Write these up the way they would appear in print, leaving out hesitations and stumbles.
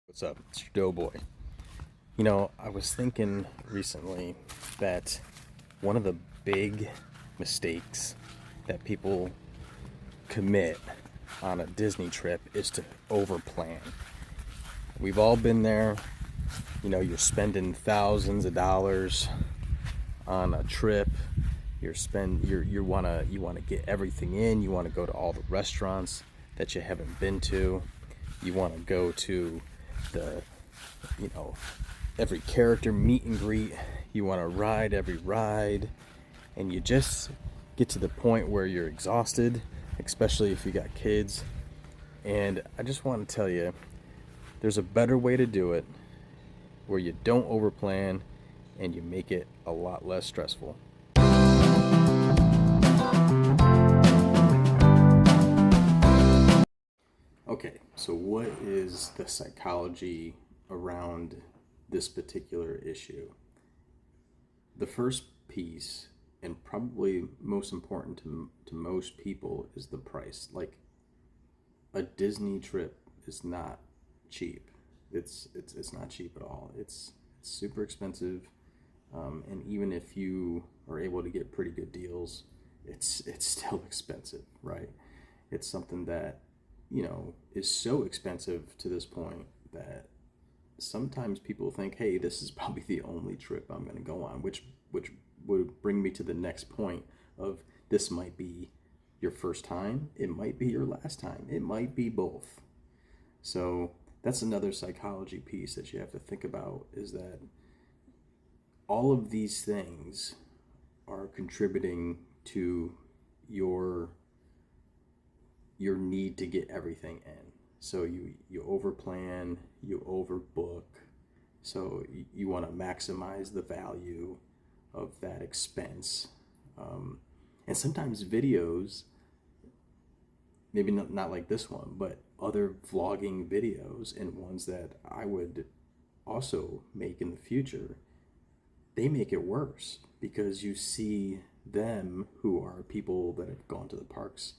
What's up? It's your Doughboy. I was thinking recently that one of the big mistakes that people commit on a Disney trip is to overplan. We've all been there. You're spending thousands of dollars on a trip. You want to get everything in. You want to go to all the restaurants that you haven't been to. You want to go to the you know every character meet and greet. You want to ride every ride, and you just get to the point where you're exhausted, especially if you got kids. And I just want to tell you, there's a better way to do it, where you don't overplan and you make it a lot less stressful. Okay, so what is the psychology around this particular issue? The first piece, and probably most important to most people, is the price. Like, a Disney trip is not cheap. It's not cheap at all. It's super expensive, and even if you are able to get pretty good deals, it's still expensive, right? It's something that is so expensive to this point that sometimes people think, hey, this is probably the only trip I'm going to go on, which would bring me to the next point of, this might be your first time, it might be your last time, it might be both. So that's another psychology piece that you have to think about, is that all of these things are contributing to your your need to get everything in. So you overplan, you overbook. So you want to maximize the value of that expense. And sometimes videos, maybe not like this one, but other vlogging videos and ones that I would also make in the future, they make it worse because you see them, who are people that have gone to the parks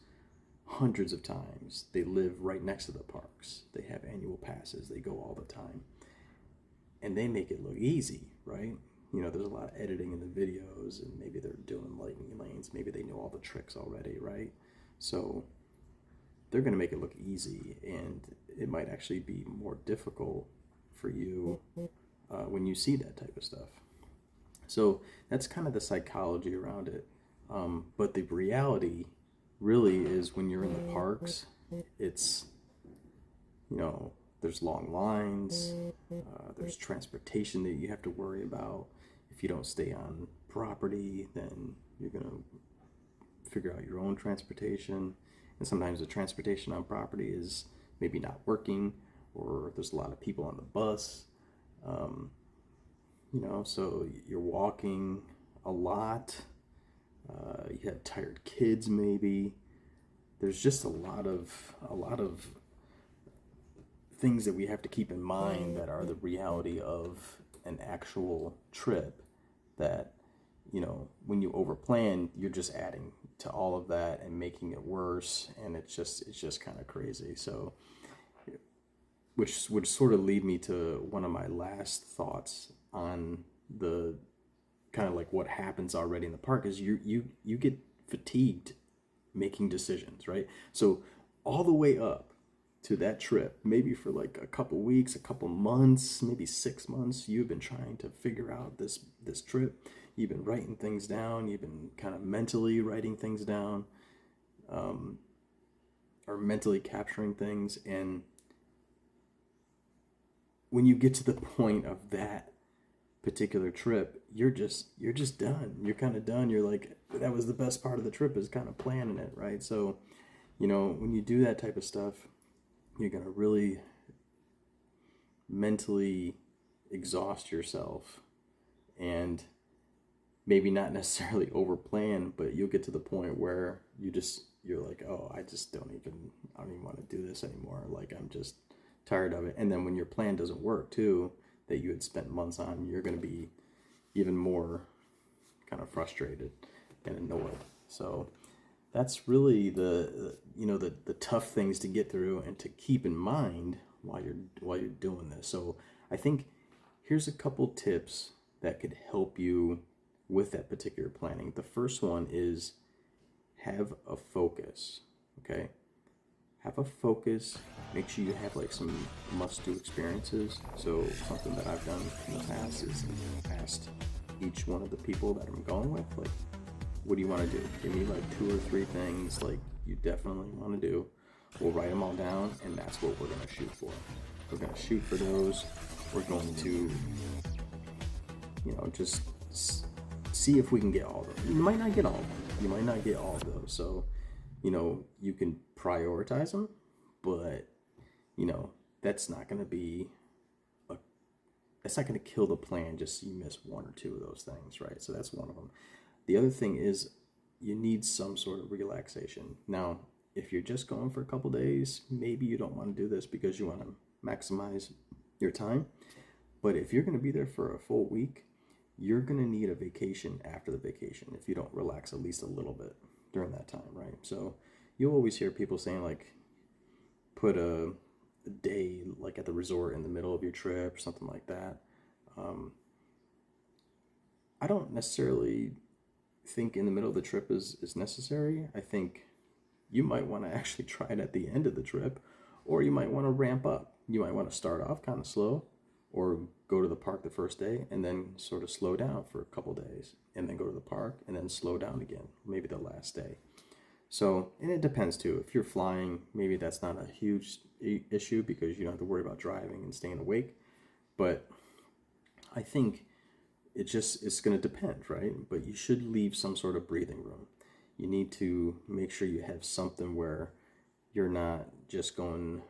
hundreds of times. They live right next to the parks. They have annual passes. They go all the time. And they make it look easy, right? There's a lot of editing in the videos, and maybe they're doing lightning lanes. Maybe they know all the tricks already, right? So they're going to make it look easy, and it might actually be more difficult for you when you see that type of stuff. So that's kind of the psychology around it. But the reality really is, when you're in the parks, it's, there's long lines, there's transportation that you have to worry about. If you don't stay on property, then you're going to figure out your own transportation. And sometimes the transportation on property is maybe not working, or there's a lot of people on the bus. So you're walking a lot. You have tired kids, maybe. There's just a lot of things that we have to keep in mind that are the reality of an actual trip. That when you overplan, you're just adding to all of that and making it worse, and it's just kind of crazy. So, which would sort of lead me to one of my last thoughts on the kind of like what happens already in the park, is you get fatigued making decisions, right? So all the way up to that trip, maybe for like a couple weeks, a couple months, maybe 6 months, you've been trying to figure out this trip. You've been writing things down. You've been kind of mentally writing things down, or mentally capturing things. And when you get to the point of that particular trip, you're just done. You're kind of done. You're like, that was the best part of the trip, is kind of planning it, right? So, when you do that type of stuff, you're gonna really mentally exhaust yourself, and maybe not necessarily overplan, but you'll get to the point where you're like, oh, I don't even want to do this anymore. Like, I'm just tired of it. And then when your plan doesn't work too, that you had spent months on, you're going to be even more kind of frustrated and annoyed. So that's really the tough things to get through and to keep in mind while you're doing this. So I think here's a couple tips that could help you with that particular planning. The first one is have a focus. Okay, have a focus. Make sure you have like some must-do experiences. So something that I've done in the past is asked each one of the people that I'm going with, like, what do you want to do? Give me like 2 or 3 things like you definitely want to do. We'll write them all down, and that's what we're going to shoot for. We're going to shoot for those. We're going to, just see if we can get all of them. You might not get all of them. You might not get all of those. So, you can prioritize them, but, that's not going to be that's not going to kill the plan just so you miss 1 or 2 of those things, right? So that's one of them. The other thing is you need some sort of relaxation. Now, if you're just going for a couple days, maybe you don't want to do this because you want to maximize your time. But if you're going to be there for a full week, you're going to need a vacation after the vacation if you don't relax at least a little bit during that time, right? So you'll always hear people saying, like, put a day like at the resort in the middle of your trip or something like that. I don't necessarily think in the middle of the trip is necessary. I think you might want to actually try it at the end of the trip, or you might want to ramp up. You might want to start off kind of slow, or go to the park the first day and then sort of slow down for a couple days, and then go to the park and then slow down again, maybe the last day. So, and it depends too. If you're flying, maybe that's not a huge issue because you don't have to worry about driving and staying awake. But I think it's going to depend, right? But you should leave some sort of breathing room. You need to make sure you have something where you're not just going,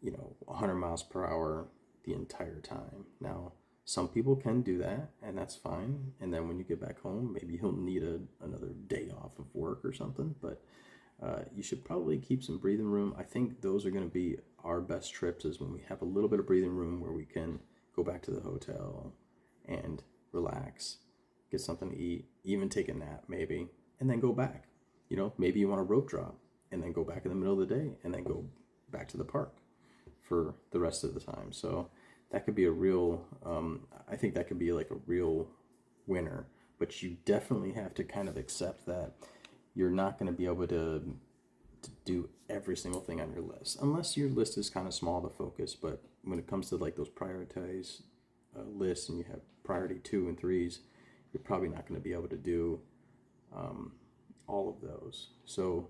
100 miles per hour the entire time. Now, some people can do that, and that's fine. And then when you get back home, maybe you'll need another day off of work or something. But you should probably keep some breathing room. I think those are going to be our best trips, is when we have a little bit of breathing room where we can go back to the hotel and relax, get something to eat, even take a nap maybe, and then go back. Maybe you want a rope drop and then go back in the middle of the day and then go back to the park for the rest of the time. So that could be a real, I think that could be like a real winner. But you definitely have to kind of accept that you're not going to be able to do every single thing on your list, unless your list is kind of small to focus. But when it comes to like those prioritized lists, and you have priority 2 and 3s, you're probably not going to be able to do all of those. So,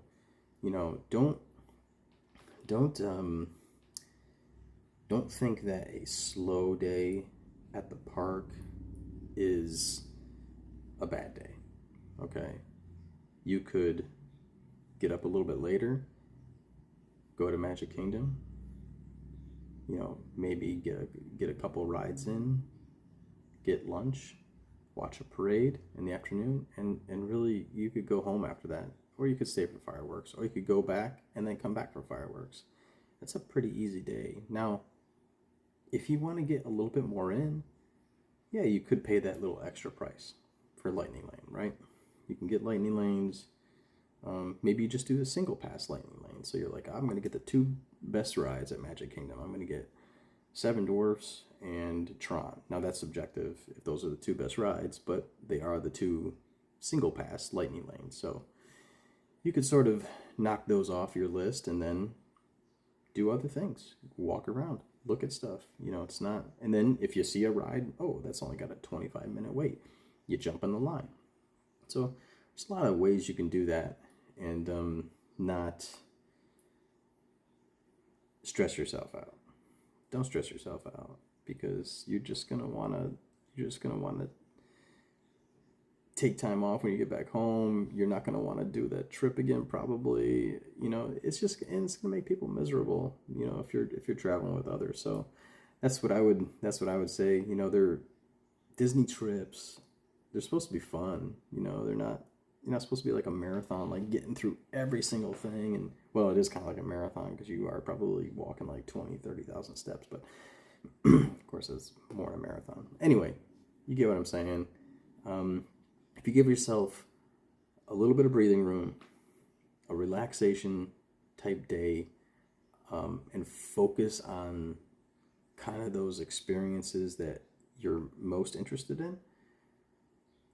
don't think that a slow day at the park is a bad day. Okay, you could get up a little bit later, go to Magic Kingdom, maybe get a couple rides in, get lunch, watch a parade in the afternoon, and really you could go home after that, or you could stay for fireworks, or you could go back and then come back for fireworks. That's a pretty easy day. Now, if you want to get a little bit more in, yeah, you could pay that little extra price for Lightning Lane, right? You can get Lightning Lanes. Maybe you just do the single pass Lightning Lane. So you're like, I'm going to get the 2 best rides at Magic Kingdom. I'm going to get Seven Dwarfs and Tron. Now that's subjective if those are the 2 best rides, but they are the 2 single pass Lightning Lanes. So you could sort of knock those off your list and then do other things. Walk around, look at stuff. It's not. And then if you see a ride, oh, that's only got a 25-minute wait, you jump in the line. So there's a lot of ways you can do that and not stress yourself out. Don't stress yourself out, because you're just gonna wanna take time off when you get back home. You're not gonna want to do that trip again, probably. It's gonna make people miserable. If you're traveling with others. So that's what I would say. They're Disney trips. They're supposed to be fun. They're not. You're not supposed to be like a marathon, like getting through every single thing. And well, it is kind of like a marathon because you are probably walking like 20, 30,000 steps. But of course, it's more a marathon. Anyway, you get what I'm saying. If you give yourself a little bit of breathing room, a relaxation type day, and focus on kind of those experiences that you're most interested in,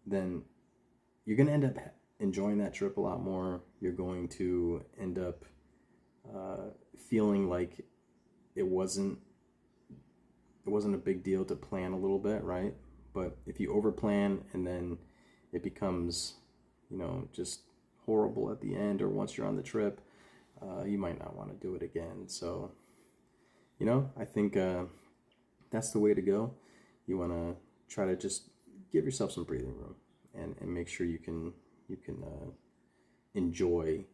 then you're going to end up enjoying that trip a lot more. You're going to end up feeling like it wasn't a big deal to plan a little bit, right? But if you overplan and then it becomes, just horrible at the end, or once you're on the trip, you might not want to do it again. So, I think that's the way to go. You want to try to just give yourself some breathing room and make sure you can enjoy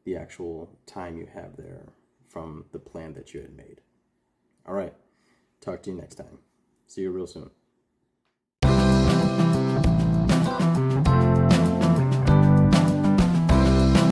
the actual time you have there from the plan that you had made. All right. Talk to you next time. See you real soon.